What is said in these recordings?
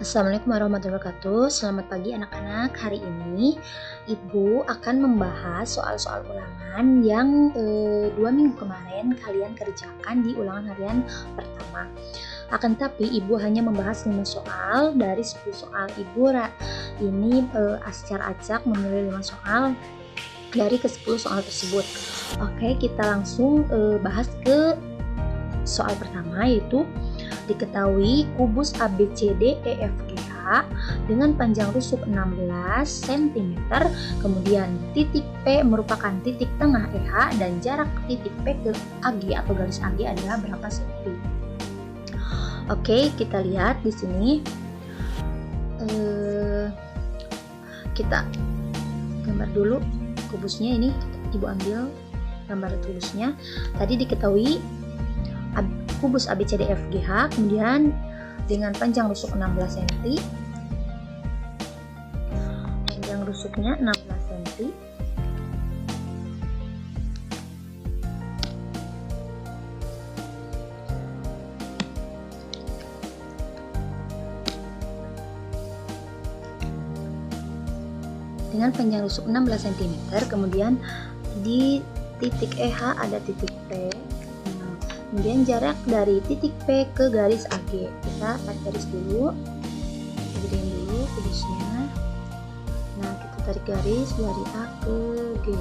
Assalamualaikum warahmatullahi wabarakatuh. Selamat pagi anak-anak. Hari ini Ibu akan membahas soal-soal ulangan yang 2 minggu kemarin kalian kerjakan di ulangan harian pertama. Akan tapi Ibu hanya membahas 5 soal dari 10 soal. Ibu ini secara acak memilih 5 soal dari ke-10 soal tersebut. Oke, kita langsung bahas ke soal pertama, yaitu diketahui kubus ABCD EFGH dengan panjang rusuk 16 cm, kemudian titik P merupakan titik tengah EH dan jarak titik P ke AG atau garis AG adalah berapa cm. Oke, kita lihat di sini. Kita gambar dulu kubusnya. Ini Ibu ambil gambar kubusnya. Tadi diketahui kubus ABCDFGH, kemudian dengan panjang rusuk 16 cm, panjang rusuknya 16 cm, dengan panjang rusuk 16 cm, kemudian di titik EH ada titik P. Kemudian jarak dari titik P ke garis AG. Kita tarik garis dulu. Gedein dulu kubusnya. Nah, kita tarik garis dari A ke G.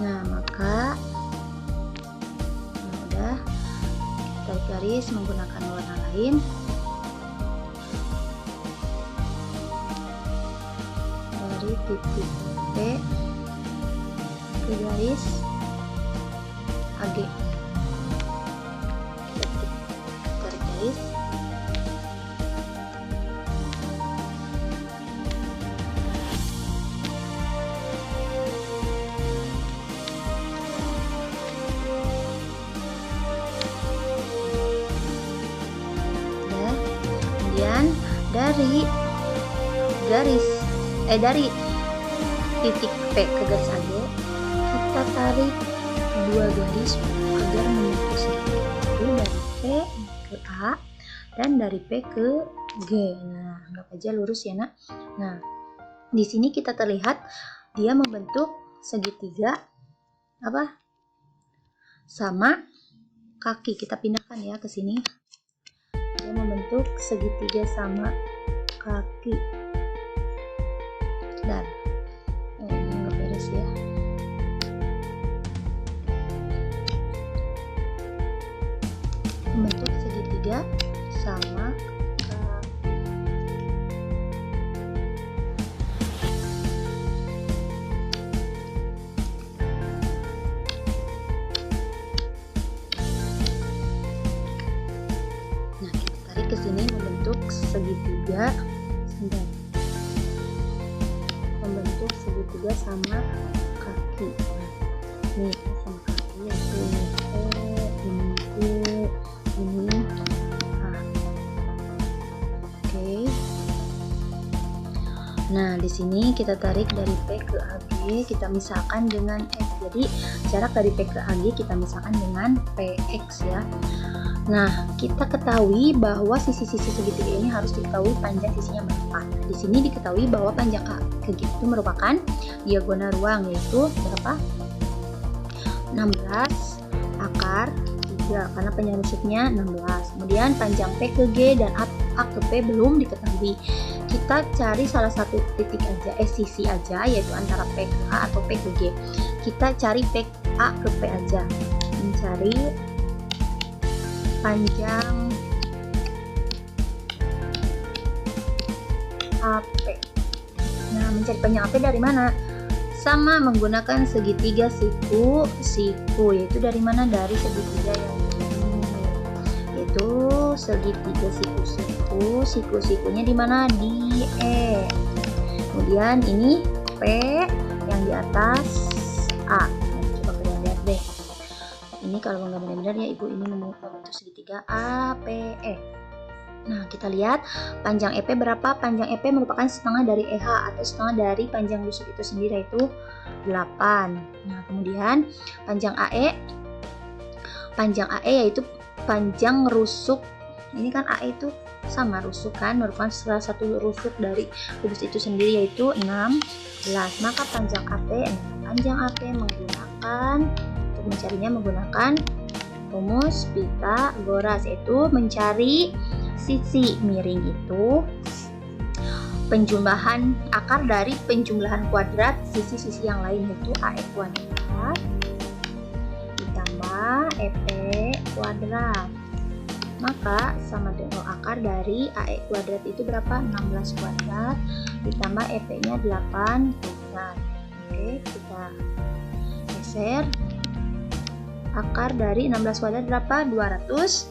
Nah, maka udah tarik garis menggunakan warna lain. Dari titik P ke garis AG. Tarik garis. Ya. Kemudian dari titik P ke garis AG kita tarik 2 garis agar menyatu itu dari P ke A dan dari P ke G. Nah, anggap aja lurus ya, Nak. Nah, di sini kita terlihat dia membentuk segitiga sama kaki. Kita pindahkan ya ke sini. Dia membentuk segitiga sama kaki. Dan ini nggak beres ya. Membentuk segitiga sama kaki. Nah, kita tarik ke sini membentuk segitiga sama kaki. Nah, ini sama kaki yaitu ini A. Oke. Nah, di sini kita tarik dari P ke AG, kita misalkan dengan X. Jadi jarak dari P ke AG kita misalkan dengan PX ya. Nah, kita ketahui bahwa sisi-sisi segitiga ini harus diketahui panjang sisinya berapa. Nah, di sini diketahui bahwa panjang AG itu merupakan diagonal ruang, yaitu berapa? 16 akar 3 karena panjang rusuknya 16. Kemudian panjang P ke G dan A ke P belum diketahui. Kita cari salah satu titik aja, sisi aja, yaitu antara P ke A atau P ke G. Kita cari P A ke P aja. Mencari panjang AP. Nah, mencari panjang AP dari mana? Sama menggunakan segitiga siku, yaitu dari mana? Dari segitiga yang ini, yaitu segitiga siku-sikunya di mana? Di E. Kemudian ini P yang di atas A. Coba kalian lihat deh. Ini kalau nggak benar-benar ya Ibu, ini membentuk segitiga APE. Nah, kita lihat panjang EP berapa? Panjang EP merupakan setengah dari EH atau setengah dari panjang rusuk itu sendiri, yaitu 8. Nah, kemudian panjang AE yaitu panjang rusuk Ini kan AE itu sama rusuk kan, merupakan salah satu rusuk dari kubus itu sendiri, yaitu 16. Maka panjang AP menggunakan, untuk mencarinya menggunakan rumus Pythagoras, yaitu mencari sisi miring itu penjumlahan akar dari penjumlahan kuadrat sisi-sisi yang lain, yaitu AE kuadrat ditambah EP kuadrat. Maka sama dengan akar dari AE kuadrat itu berapa? 16 kuadrat ditambah EP-nya 8 kuadrat. Oke, kita geser. Akar dari 16 kuadrat berapa? 16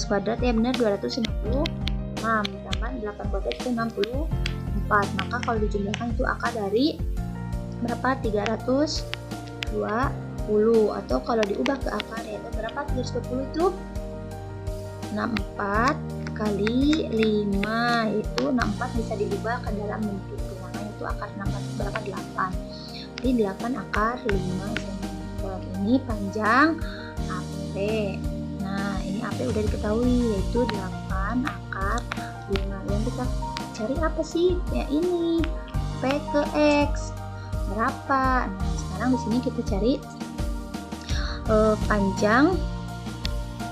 kuadrat ya benar, 256 ditambah 8 kuadrat itu 64. Maka kalau dijumlahkan itu akar dari berapa? 320. Atau kalau diubah ke akar yaitu berapa? 320 itu 64 kali 5, itu 64 bisa diubah ke dalam bentuk bilangan, itu akar 64 berapa? 8. Jadi 8 akar 5 cm. Ini panjang AP. Nah, ini AP udah diketahui, yaitu 8 akar 5. Yang kita cari apa sih? Ya ini P ke X berapa? Nah, sekarang di sini kita cari panjang,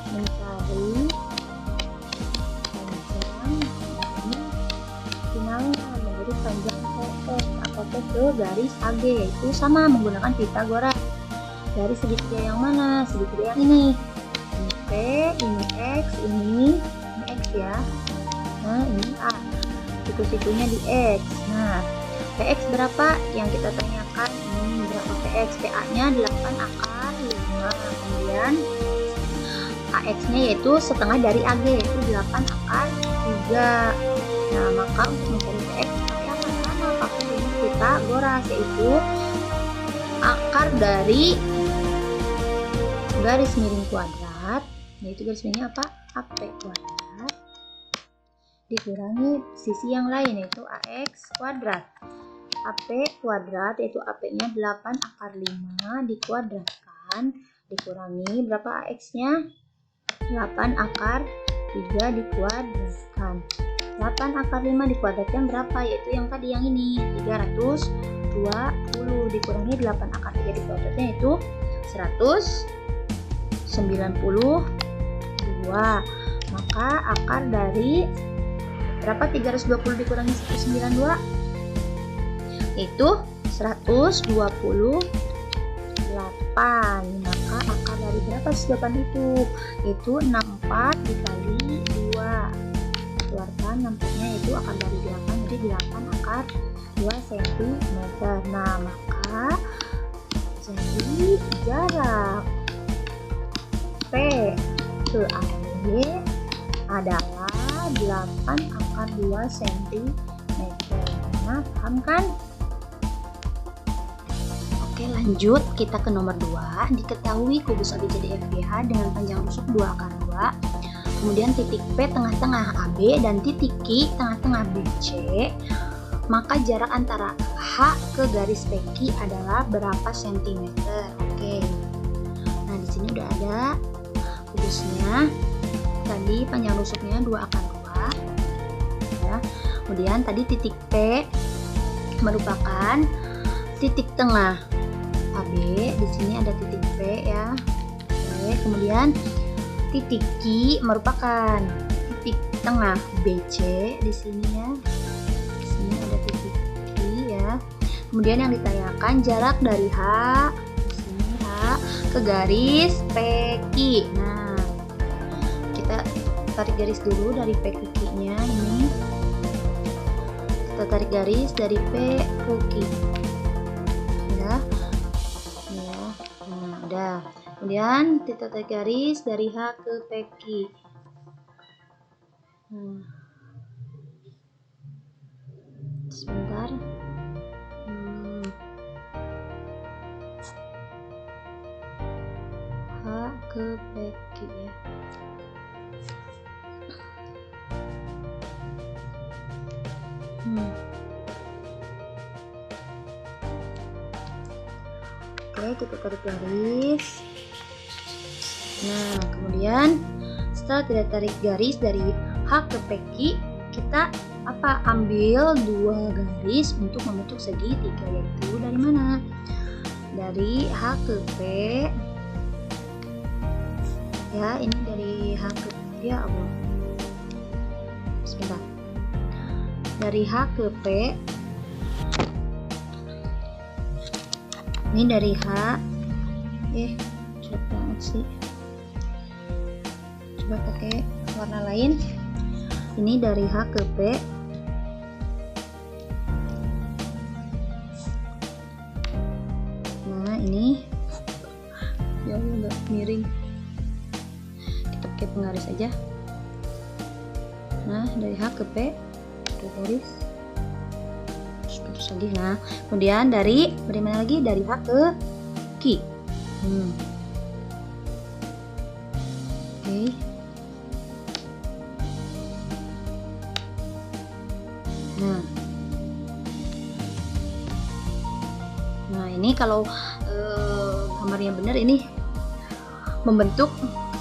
mencari panjang ini finalnya menjadi panjang PX atau P ke garis AG, itu sama menggunakan Pythagoras. Dari segitiga yang mana? Segitiga yang ini. Ini P, ini X, ini X ya. Nah, ini A. Siku-sikunya di X. Nah, PX berapa? Yang kita tanyakan ini berapa PX? PA-nya 8 akar 5. Kemudian AX-nya yaitu setengah dari AG, yaitu 8 akar 3. Nah, maka untuk mencari PX seperti apa? Sama pakai rumus Pythagoras, yaitu akar dari garis miring kuadrat, yaitu garis miringnya apa? AP kuadrat dikurangi sisi yang lain, yaitu AX kuadrat. AP kuadrat yaitu AP-nya 8 akar 5 dikuadratkan dikurangi berapa AX-nya? 8 akar 3 dikuadratkan. 8 akar 5 dikuadratkan berapa? Yaitu yang tadi yang ini 320 dikurangi 8 akar 3 dikuadratkan yaitu 192. Maka akar dari berapa? 320 dikurangi 192 itu 128. Maka akar dari berapa 128 itu 64 dikali 2. Keluarkan 64-nya itu akar dari 8, jadi 8 akar 2 cm. Nah, maka jadi jarak P ke AG adalah 8 akar 2 cm. Nah, paham kan? Oke, lanjut kita ke nomor 2. Diketahui kubus ABCD FGH dengan panjang rusuk 2 akar 2. Kemudian titik P tengah-tengah AB dan titik Q tengah-tengah BC. Maka jarak antara H ke garis PQ adalah berapa sentimeter? Oke. Nah, di sini udah ada kubusnya. Tadi panjang rusuknya 2 akar 2. Ya. Kemudian tadi titik P merupakan titik tengah AB. Di sini ada titik P ya. Oke. Kemudian titik Q merupakan titik tengah BC di sini ya. Di sini ada titik Q ya. Kemudian yang ditanyakan jarak dari H di sini H ke garis PQ. Nah, kita tarik garis dulu dari P ke Q-nya ini. Kita tarik garis dari P ke Q. Ya. Ya. Nah, udah. Kemudian kita tarik garis dari H ke PQ. Sebentar. H ke PQ ya. Oke, kita tarik garis. Nah, kemudian setelah kita tarik garis dari H ke PQ, kita ambil 2 garis untuk membentuk segitiga, yaitu dari mana? Dari H ke P. Ya, ini dari H ke P, ya Allah. Sebentar. Dari H ke P. Ini dari H. Cepet banget sih. Coba pakai warna lain. Ini dari H ke P. Nah, ini ya agak miring. Kita pakai penggaris aja. Nah, dari H ke P, ada garis. Putus lagi. Nah, kemudian dari mana lagi? Dari H ke Q. Oke. Nah, ini kalau gambarnya benar, ini membentuk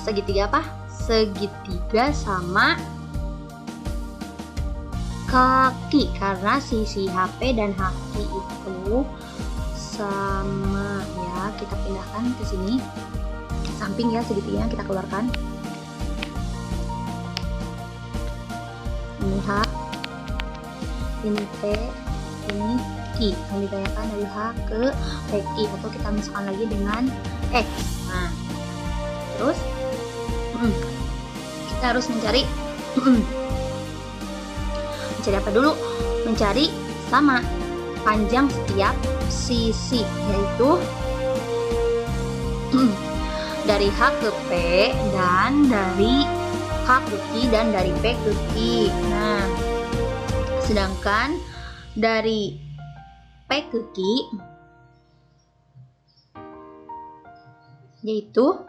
segitiga apa? Segitiga sama kaki, karena sisi HP dan HP itu sama ya. Kita pindahkan ke sini samping ya, segitiganya kita keluarkan. Ini H, ini P, ini Q. Yang ditanyakan dari H ke PQ, atau kita misalkan lagi dengan X. Nah, terus kita harus mencari apa dulu? Mencari sama panjang setiap sisi, yaitu dari H ke P dan dari H ke Q dan dari P ke Q. Nah, sedangkan dari P ke Q yaitu,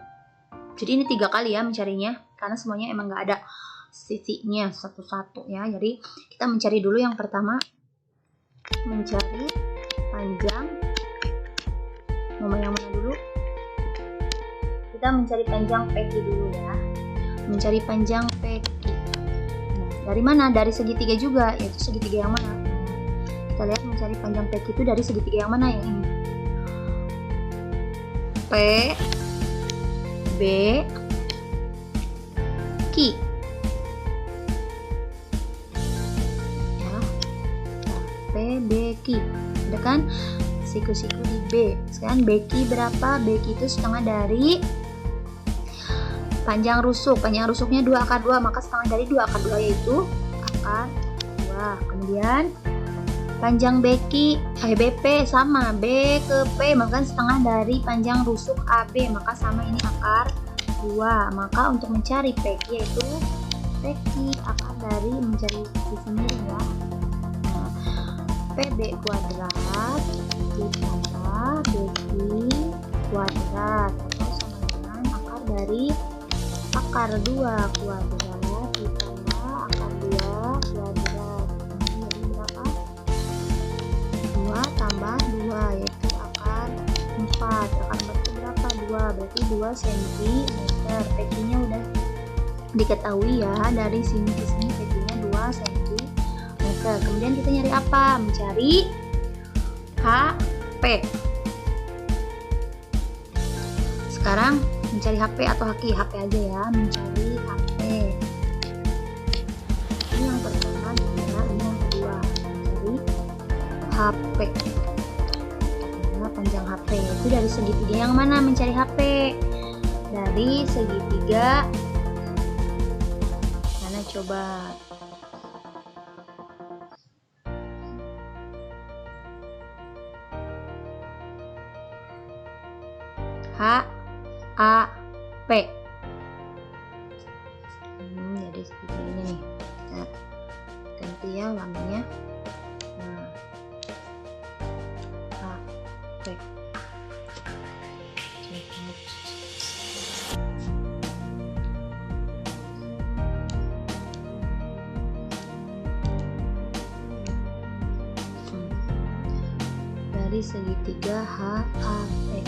jadi ini 3 kali ya mencarinya, karena semuanya emang nggak ada sisinya satu-satu ya. Jadi kita mencari dulu yang pertama, mencari panjang. Mau yang mana dulu? Kita mencari panjang PQ dulu ya. Mencari panjang PQ. Nah, dari mana? Dari segitiga juga, yaitu segitiga yang mana? Kita lihat mencari panjang PQ itu dari segitiga yang mana? Yang ini. P, B, Q. BQ, ada kan siku-siku di B. Sekarang BQ berapa? BQ itu setengah dari panjang rusuk. Panjang rusuknya 2 akar 2, maka setengah dari 2 akar 2 yaitu akar 2. Kemudian panjang BP sama B ke P, maka setengah dari panjang rusuk AB, maka sama ini akar 2. Maka untuk mencari PQ yaitu PQ akar dari mencari sisi miring ya. PB kuadrat ditambah BQ kuadrat, atau sama dengan akar dari akar 2 kuadrat ditambah akar 2 kuadrat. Ini jadi berapa? 2 tambah 2 yaitu akar 4. Akar 4 itu berapa? 2, berarti 2 cm. PQ nya udah diketahui ya, dari sini ke sini PQ nya 2 cm. Kemudian kita nyari apa? Mencari HP. Sekarang mencari HP atau HP aja ya. Mencari HP. Ini yang pertama, ini yang kedua. Mencari HP. Nah, panjang HP itu dari segitiga yang mana? Mencari HP dari segitiga mana? Coba. H A P. Jadi seperti ini nih. Kita ganti ya warnanya. Nah, H P. Dari segitiga H A P.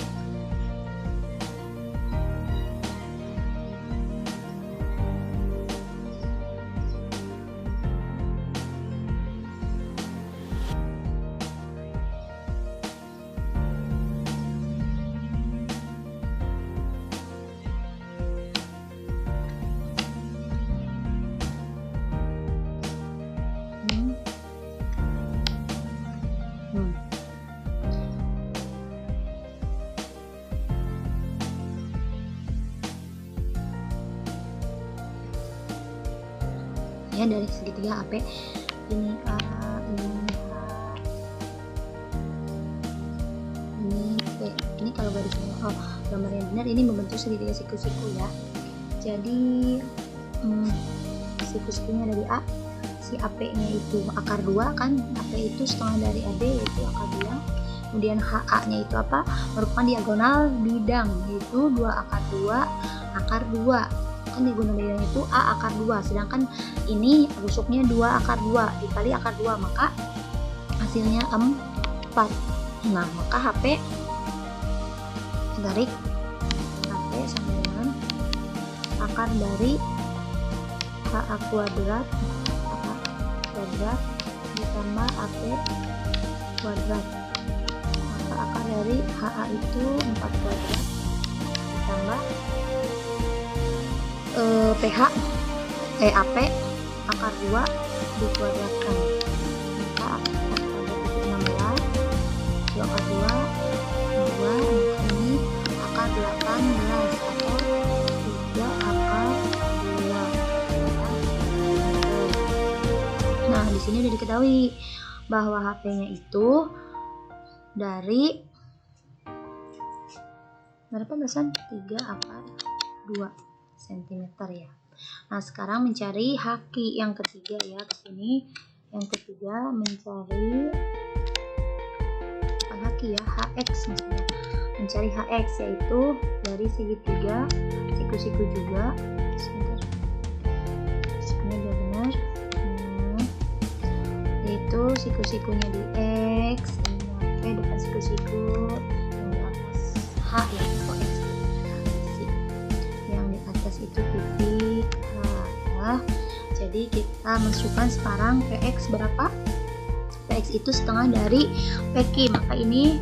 ya dari segitiga AP. Ini A, ini H, ini P. Ini kalau garisnya gambar yang benar ini membentuk segitiga siku-siku ya. Jadi siku-sikunya dari A, si AP-nya itu akar 2 kan, AP itu setengah dari AD yaitu akar 2. Kemudian HA-nya itu apa? Merupakan diagonal bidang, yaitu 2 akar 2 akar 2. Kan diagonal bidang itu A akar 2, sedangkan ini rusuknya 2 akar 2 dikali akar 2, maka hasilnya 4. Nah, maka HP tarik HP sama dengan akar dari HA kuadrat ditambah AP kuadrat, maka akar dari HA itu 4 kuadrat ditambah AP akar 2 dikuadratkan, maka akar kuadrat itu 16, 2 akar 2 maka ini akar 18 atau 3 akar 2. Nah, di sini udah diketahui bahwa HP-nya itu dari berapa belasan? 3 akar 2 cm ya. Nah, sekarang mencari haki yang ketiga ya, ke sini. Yang ketiga mencari bukan haki ya, HX maksudnya. Mencari HX yaitu dari segitiga siku-siku juga. Sebentar. Sikunya udah benar. Yaitu siku-sikunya di X, ini depan siku-siku yang di atas H ya, X. Yang di atas itu titik H ya. Jadi kita masukkan sekarang PX berapa? PX itu setengah dari PQ, maka ini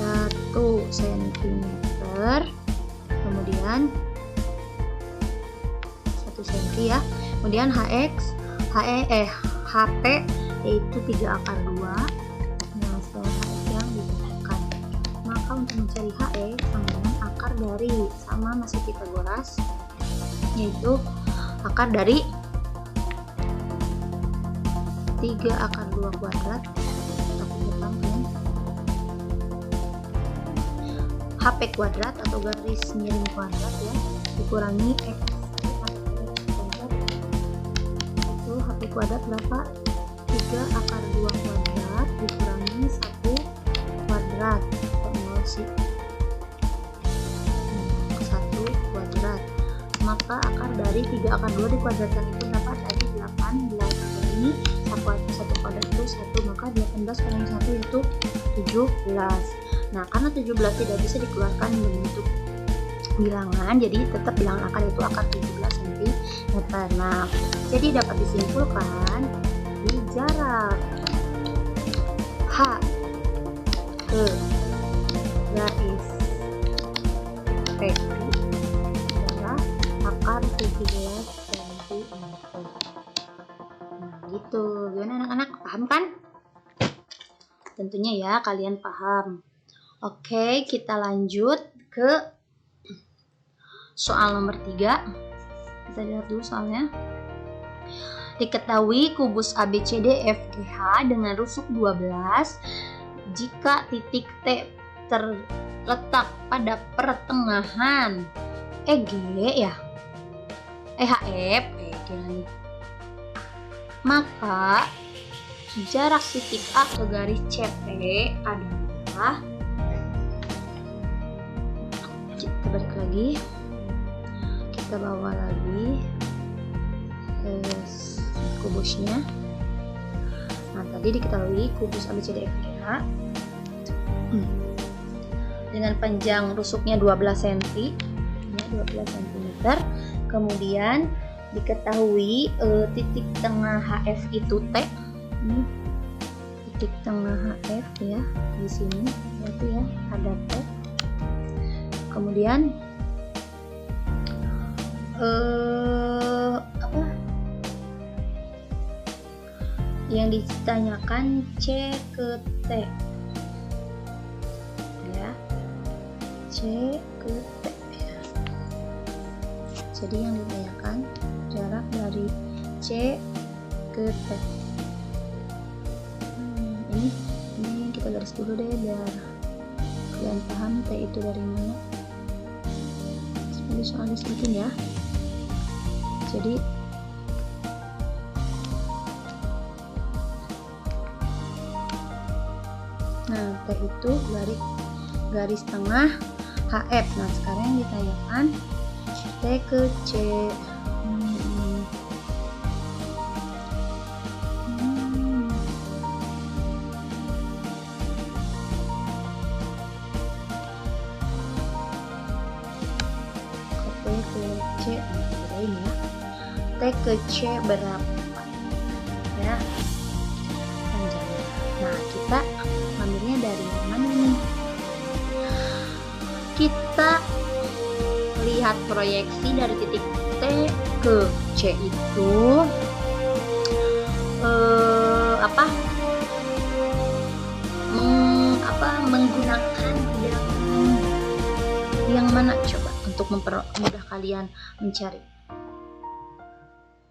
1 cm, kemudian 1 cm ya. Kemudian HX HP yaitu 3 akar 2. Nah, setelah HX yang ditentukan, maka untuk mencari HX sama dengan akar dari, sama masih Pythagoras, yaitu akar dari 3 akar 2 kuadrat HP kuadrat atau garis miring kuadrat ya, dikurangi X kuadrat, itu HP kuadrat berapa? 3 akar 2 kuadrat dikurangi 1 kuadrat sih 1 kuadrat, maka akar dari 3 akar 2 dikuadratkan itu berapa? Tadi 18. Ini 1 kuadrat itu 1, maka 18 kurangi 1 yaitu 17. Nah, karena 17 tidak bisa dikeluarkan bentuk bilangan, jadi tetap bilangan akar itu akar 17 cm. Nah, jadi dapat disimpulkan di jarak H ke garis PQ adalah akar 17 cm. Nah, gitu. Gimana anak-anak? Paham kan? Tentunya ya kalian paham. Oke, kita lanjut ke soal nomor 3. Kita lihat dulu soalnya. Diketahui kubus ABCDFGH dengan rusuk 12 jika titik T terletak pada pertengahan EG ya. EHF maka jarak titik A ke garis CP adalah, kita balik lagi, kita bawa lagi kubusnya. Nah, tadi diketahui kubus ABCDFGH dengan panjang rusuknya 12 cm ya, 12 cm. Kemudian diketahui titik tengah HF itu T. Ini titik tengah HF ya, di sini berarti ya ada T. Kemudian yang ditanyakan C ke T ya, C ke T ya. Jadi yang ditanyakan jarak dari C ke T. Ini kita garis dulu deh biar kalian paham T itu dari mana. Ini soalnya sedikit ya. Jadi nah T itu garis tengah HF. Nah sekarang yang ditanyakan T ke C. T ke C berapa ya panjangnya. Nah kita ambilnya dari mana nih? Kita lihat proyeksi dari titik T ke C itu menggunakan yang mana coba untuk mempermudah kalian mencari.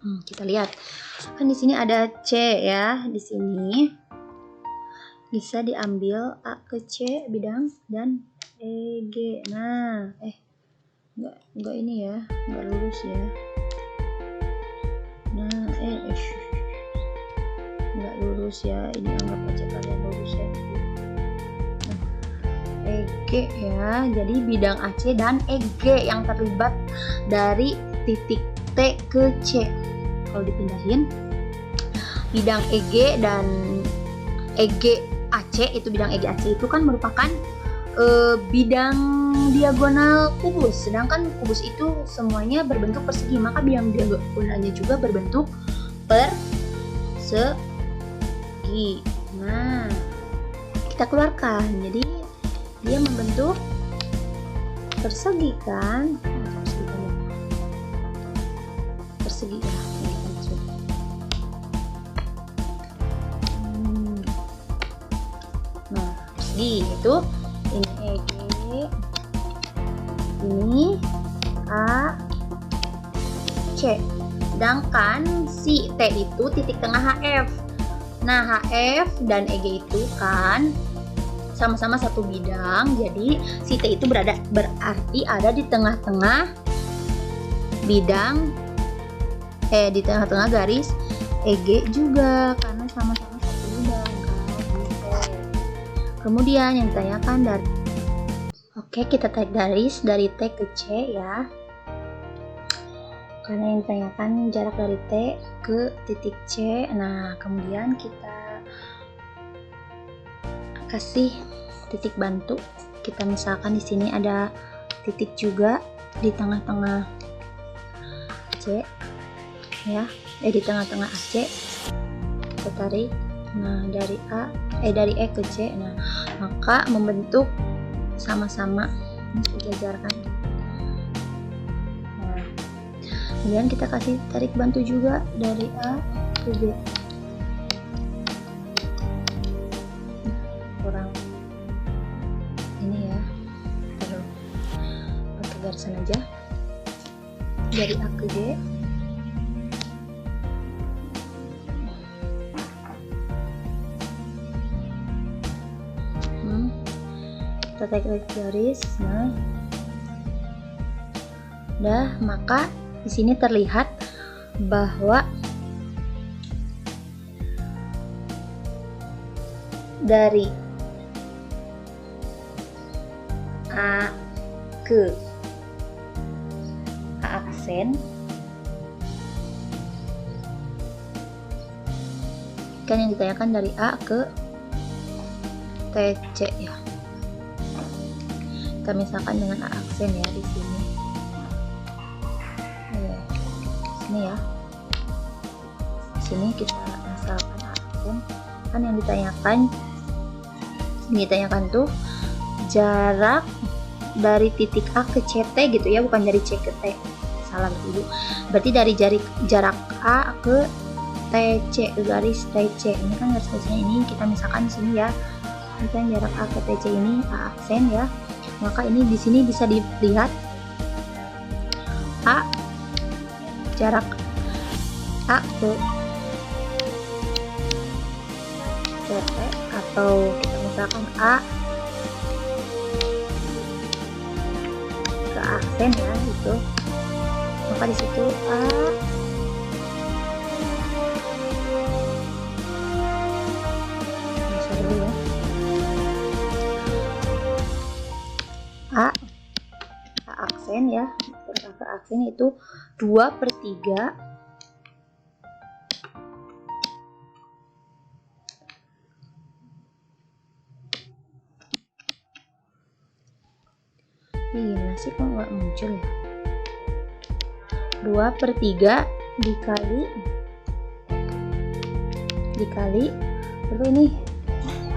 Kita lihat kan di sini ada C ya, di sini bisa diambil A ke C bidang dan EG. Nah enggak ini ya, enggak lurus ya. Nah enggak lurus ya, ini anggap aja kalian lurus ya. EG ya, jadi bidang AC dan EG yang terlibat dari titik T ke C. Kalau dipindahin bidang EG dan EG AC itu, bidang EG AC itu kan merupakan bidang diagonal kubus, sedangkan kubus itu semuanya berbentuk persegi, maka bidang diagonalnya juga berbentuk persegi. Nah kita keluarkan, jadi dia membentuk persegi kan, persegi ya. Nah persegi itu ini EG, ini A C, sedangkan si T itu titik tengah HF. Nah HF dan EG itu kan sama-sama satu bidang, jadi si T itu berarti ada di tengah-tengah bidang di tengah-tengah garis EG juga karena sama-sama satu bidang kan. Kemudian yang ditanyakan dari kita tarik garis dari T ke C ya, karena yang ditanyakan jarak dari T ke titik C. Nah kemudian kita kasih titik bantu. Kita misalkan di sini ada titik juga di tengah-tengah C ya, di tengah-tengah AC kita tarik. Nah dari dari E ke C, nah maka membentuk sama-sama dijajarkan. Nah kemudian kita kasih tarik bantu juga dari A ke B. Kurang ini ya, taruh pakai garisan aja dari A ke G. Kita tarik garis. Nah udah, maka di sini terlihat bahwa dari A ke A aksen kan yang ditanyakan dari A ke TC ya. Kita misalkan dengan A aksen ya di sini. Sini ya. Sini kita misalkan A aksen, kan yang ditanyakan tuh jarak dari titik A ke CT gitu ya, bukan dari C ke T. Salah dulu. Berarti dari jarak A ke TC, ke garis TC. Ini kan garis TC ini kita misalkan di sini ya. Ini kan jarak A ke TC ini A aksen ya. Maka ini di sini bisa dilihat jarak A ke CT, atau kita misalkan A ke aksen ya, itu maka di situ A dulu ya, A aksen ya, ke aksen itu 2/3 ini gimana sih kok nggak muncul ya, 2/3 dikali lalu ini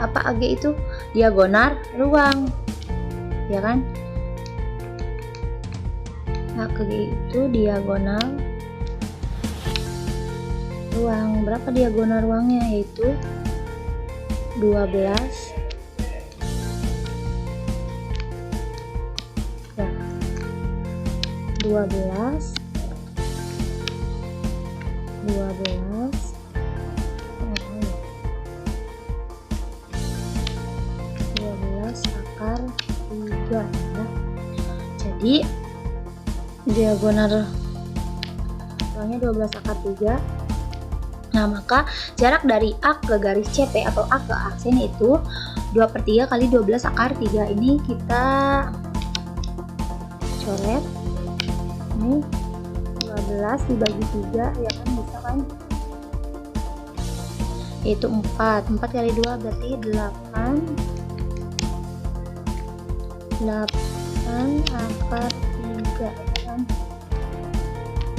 apa, AG itu diagonal ruang ya kan, nah ke G itu diagonal ruang, berapa diagonal ruangnya, yaitu 12 ya, 12 akar 3 ya. Jadi diagonal ruangnya 12 akar 3. Nah, maka jarak dari A ke garis CP atau A ke aksen itu 2/3 kali 12 akar 3. Ini kita coret. Ini 12 dibagi 3 ya kan, bisa kan? Yaitu 4 kali 2 berarti 8 akar 3 kan?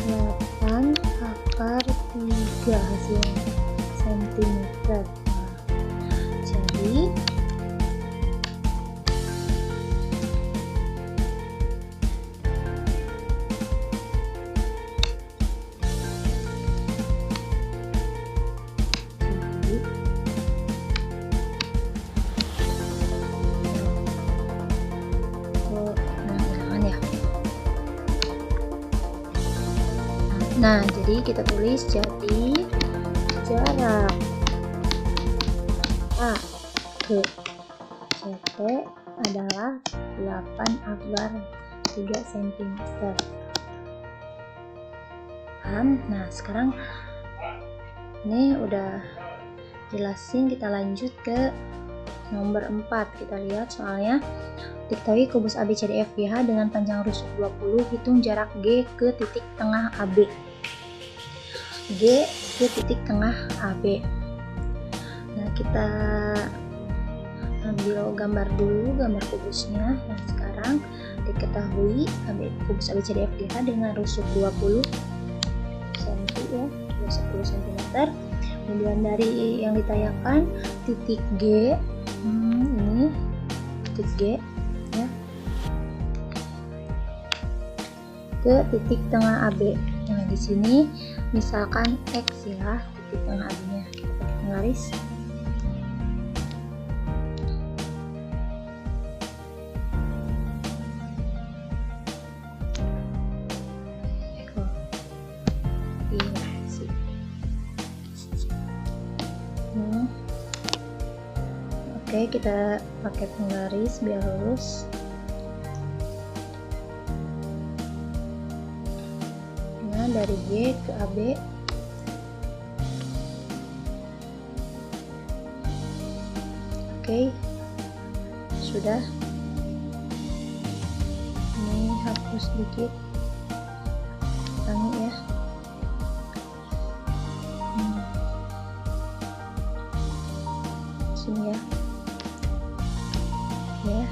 8 akar 3 hasilnya sentimeter. Jadi nah, jadi kita tulis jadi jarak A ke CT adalah 8 akar 3 cm. Paham? Nah, sekarang ini udah jelasin, kita lanjut ke nomor 4. Kita lihat soalnya. Diketahui kubus ABCDEFGH dengan panjang rusuk 20, hitung jarak G ke titik tengah AB. G ke titik tengah AB. Nah, kita ambil gambar dulu, gambar kubusnya. Nah, sekarang diketahui kubus ABCDEFGH dengan rusuk 20 cm ya, 10 cm. Kemudian dari yang ditayangkan titik G, ini titik G ya, ke titik tengah AB. Nah, di sini misalkan X ya, titik tengah AB-nya. Kita pakai penggaris. Oke, kita pakai penggaris biar lurus. Nah, dari G ke AB. Oke, sudah. Ini hapus sedikit, ulangi ya. Sini ya. Ya,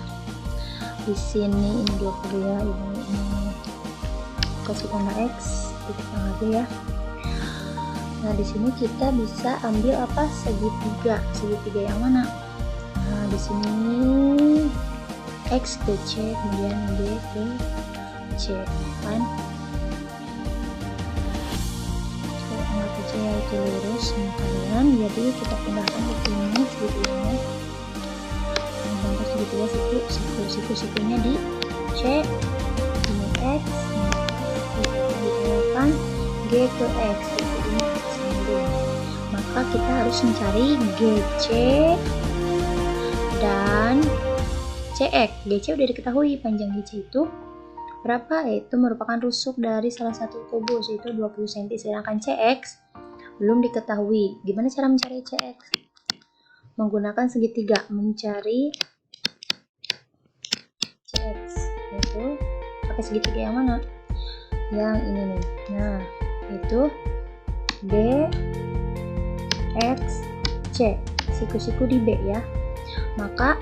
di sini ini 20 ya, ini kasih tanda X titik tengah B ya. Nah, di sini kita bisa ambil apa, segitiga yang mana? Nah, di sini X ke C, kemudian B ke C kan? Anggap aja ya itu lurus kalian. Jadi kita pindahkan ke sini segitiganya. Situ-situnya di C, ini X, ditambahkan G ke X, titik ini axis miring. Maka kita harus mencari GC dan CX. GC udah diketahui, panjang GC itu berapa? Yaitu merupakan rusuk dari salah satu kubus, yaitu 20 cm. Sedangkan CX belum diketahui. Gimana cara mencari CX? Menggunakan segitiga, mencari CX, yaitu pakai segitiga yang mana? Yang ini nih. Nah, itu B X C, siku-siku di B ya. Maka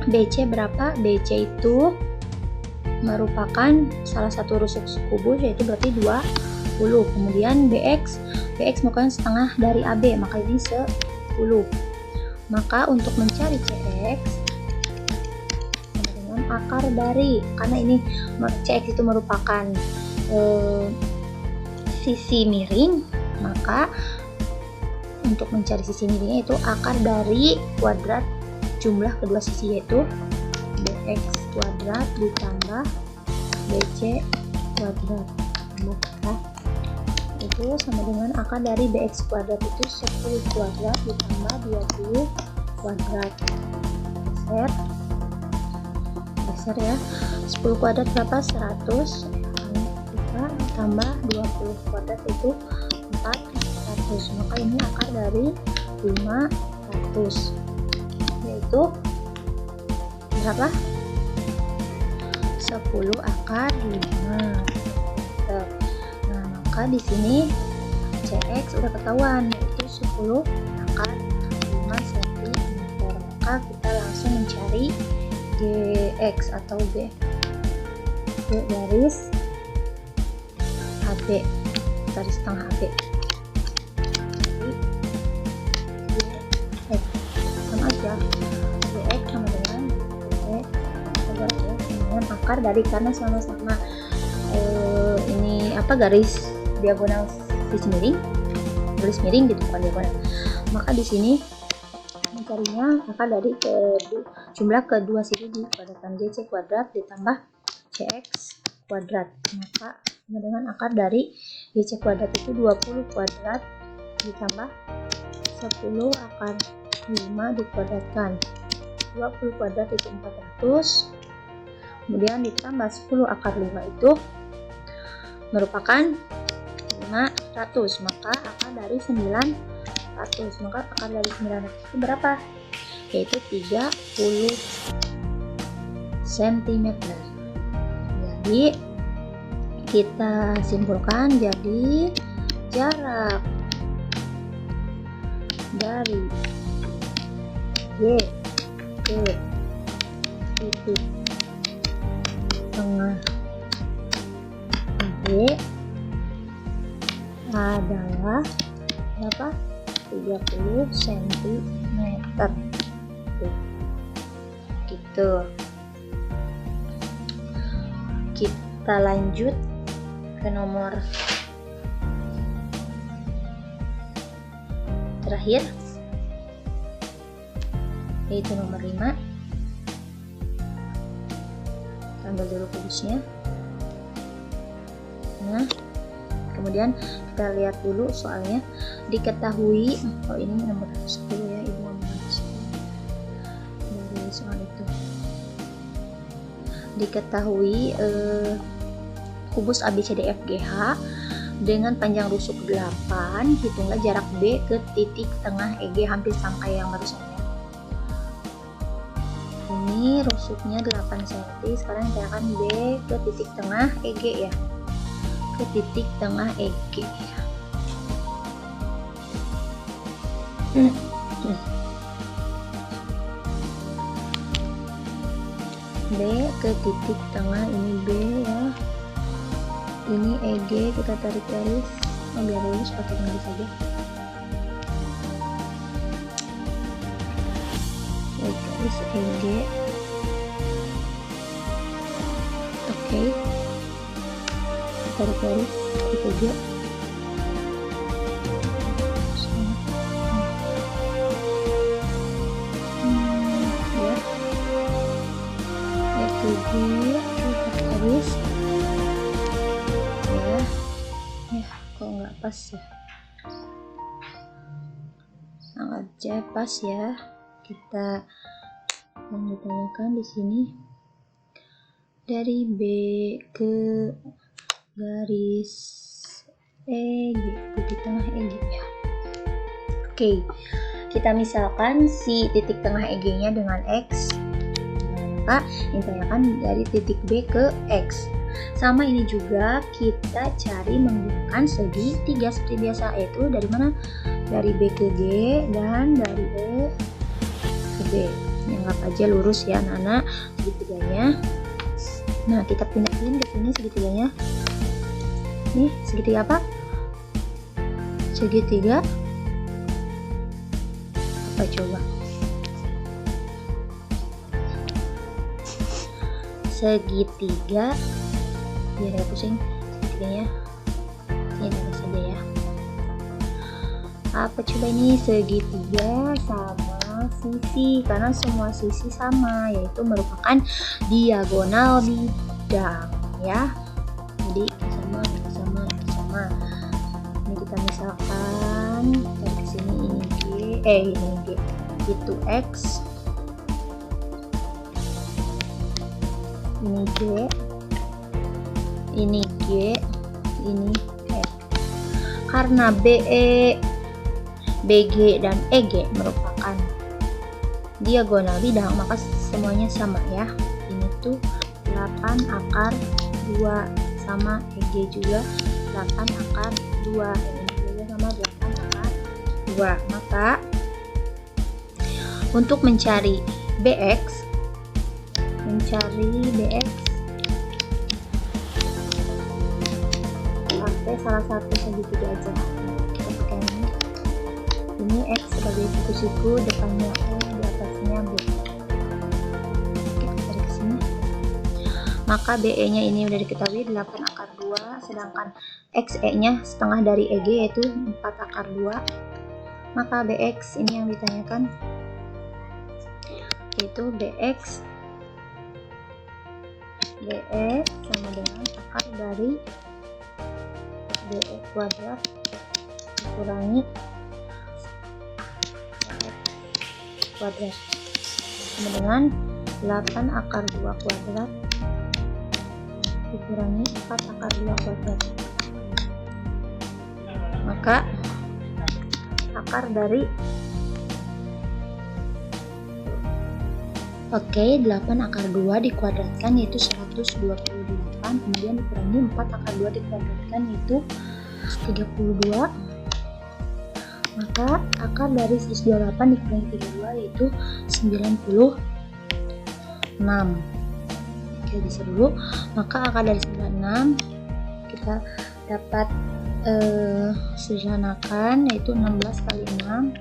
BC berapa? BC itu merupakan salah satu rusuk kubus, yaitu berarti 20. Kemudian BX merupakan setengah dari AB, maka ini 10. Maka untuk mencari CX dengan akar dari, karena ini CX itu merupakan sisi miring, maka untuk mencari sisi miringnya itu akar dari kuadrat jumlah kedua sisi, yaitu BX kuadrat ditambah BC kuadrat. Maka itu sama dengan akar dari BX kuadrat itu 10 kuadrat ditambah 20 kuadrat. Geser ya. 10 kuadrat berapa? 100. Kita tambah 20 kuadrat itu 400. Maka ini akar dari 500, yaitu berapa? 10 akar 5. Nah, maka di sini CX udah ketahuan, yaitu 10 akar 5 cm. Maka kita langsung mencari GX atau B garis AB, garis tengah AB. GX sama aja, GX sama dengan dengan akar dari, karena sama-sama ini apa, garis diagonal sisi miring, garis miring gitu, bukan diagonal. Maka di sini mencarinya akar dari jumlah kedua sisi di kuadratan GC kuadrat ditambah CX kuadrat. Maka dengan akar dari GC kuadrat itu 20 kuadrat ditambah 10 akar 5 dikuadratkan. 20 kuadrat itu 400, kemudian ditambah 10 akar 5 itu merupakan 500. Maka akar dari 900, maka akar dari 900 itu berapa? Yaitu 30 cm. Jadi kita simpulkan, jadi jarak dari G ke titik tengah B adalah berapa? 30 cm. Gitu. Kita lanjut ke nomor terakhir, yaitu nomor 5. Ambil dulu kubusnya. Nah, kemudian kita lihat dulu soalnya. Diketahui, oh ini nomor 10 ya, ibu nomor 10 dari soal itu. Diketahui kubus ABCDFGH dengan panjang rusuk 8, hitunglah jarak B ke titik tengah EG, hampir sama kayak yang barusan ya. Ini rusuknya 8 cm, sekarang kita akan B ke titik tengah EG ya, ke titik tengah EG. B ke titik tengah, ini B ya, ini EG, kita tarik garis, biar lurus pakai garis saja. Garis EG, oke, tarik garis itu aja. Garis ya, pas ya, anggap aja pas ya. Kita yang ditanyakan di sini dari B ke garis EG, titik tengah EG ya. Oke, kita misalkan si titik tengah EG-nya dengan X, maka ditanyakan dari titik B ke X. Sama ini juga kita cari menggunakan segitiga seperti biasa, yaitu dari mana? Dari B ke G dan dari E ke B. Anggap aja lurus ya anak-anak segitiganya. Nah, kita pindahin ke sini segitiganya. Nih, segitiga apa? Segitiga apa coba? Segitiga, biar ya pusing segitiganya. Ini ada saja ya. Apa coba ini? Segitiga sama sisi, karena semua sisi sama, yaitu merupakan diagonal bidang ya. Jadi sama. Ini kita misalkan dari sini ini G, itu X, ini G, ini G, ini X. Karena BE, BG dan EG merupakan diagonal bidang, maka semuanya sama ya. Ini tuh 8 akar 2 sama EG juga 8 akar 2, ini juga sama 8 akar 2. Maka untuk mencari BX pakai salah satu segitiga aja. Kita pakai ini X sebagai siku-siku, depannya E, di atasnya B. Kita tarik ke sini. Maka BE nya ini udah diketahui 8 akar 2, sedangkan XE nya setengah dari EG yaitu 4 akar 2. Maka BX ini yang ditanyakan, yaitu BX sama dengan akar dari BE kuadrat dikurangi kuadrat sama dengan 8 akar 2 kuadrat dikurangi 4 akar 2 kuadrat. Maka akar dari 8 akar 2 dikuadratkan yaitu 128, kemudian dikurangi 4 akar 2 dikuadratkan yaitu 32. Maka akar dari 128 dikurangi 32 yaitu 96. Oke, bisa dulu. Maka akar dari 96 kita dapat sederhanakan yaitu 16 kali 6,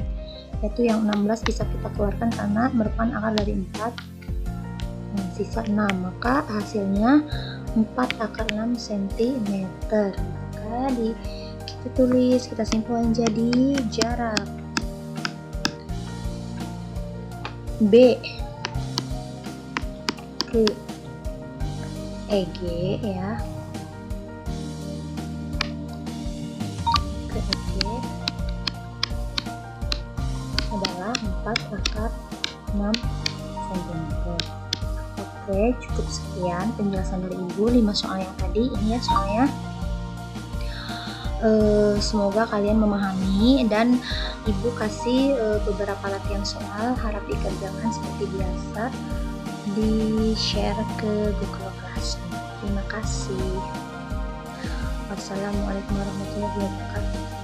yaitu yang 16 bisa kita keluarkan karena merupakan akar dari 4. Nah, sisa 6, maka hasilnya 4 akar 6 cm. Maka kita tulis, kita simpulkan jadi jarak B ke EG ya, ke EG adalah 4 akar 6 cm. Oke, cukup sekian penjelasan dari Ibu 5 soal yang tadi. Ini ya soalnya. Semoga kalian memahami, dan Ibu kasih beberapa latihan soal, harap dikerjakan seperti biasa, di share ke Google Classroom. Terima kasih. Wassalamualaikum warahmatullahi wabarakatuh.